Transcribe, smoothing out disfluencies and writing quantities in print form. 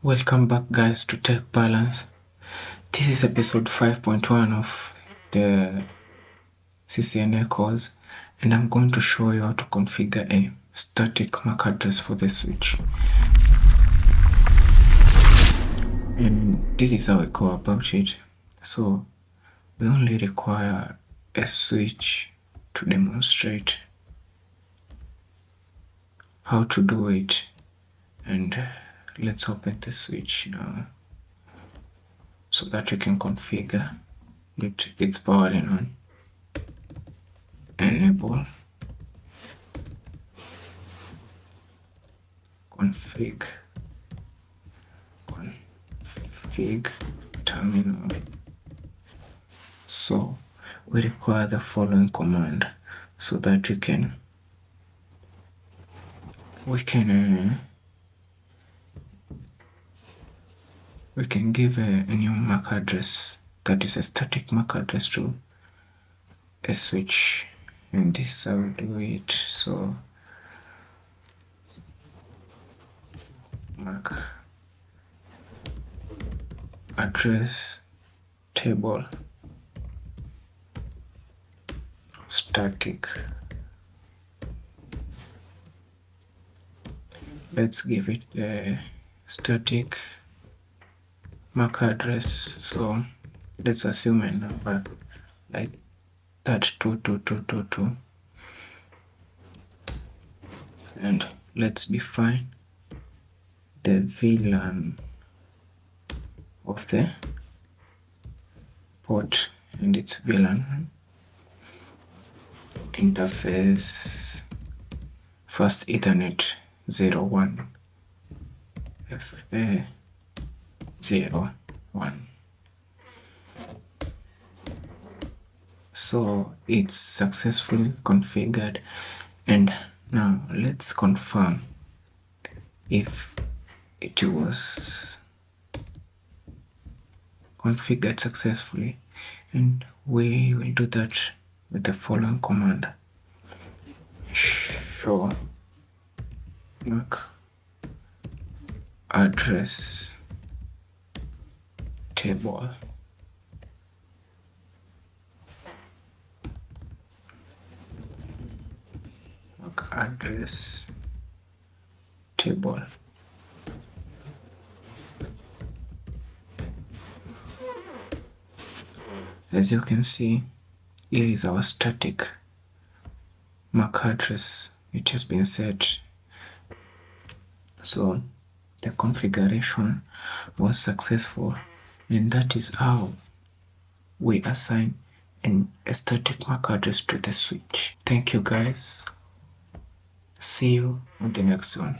Welcome back guys to Tech Balance. This is episode 5.1 of the CCNA course, and I'm going to show you how to configure a static MAC address for the switch. And this is how we go about it. So we only require a switch to demonstrate how to do it. And let's open the switch now so that we can configure it. It's powering on. Enable, config terminal. So we require the following command so that we can give a new MAC address that is a static MAC address to a switch, and this is how we do it. So MAC address table static. Let's give it the static MAC address. So let's assume a number like that 22222, and let's define the VLAN of the port and its VLAN interface. First Ethernet 01 FA01. So it's successfully configured, and now let's confirm if it was configured successfully, and we will do that with the following command: show MAC address table. MAC address table. As you can see, here is our static MAC address. It has been set. So the configuration was successful, and that is how we assign a static MAC address to the switch. Thank you guys. See you on the next one.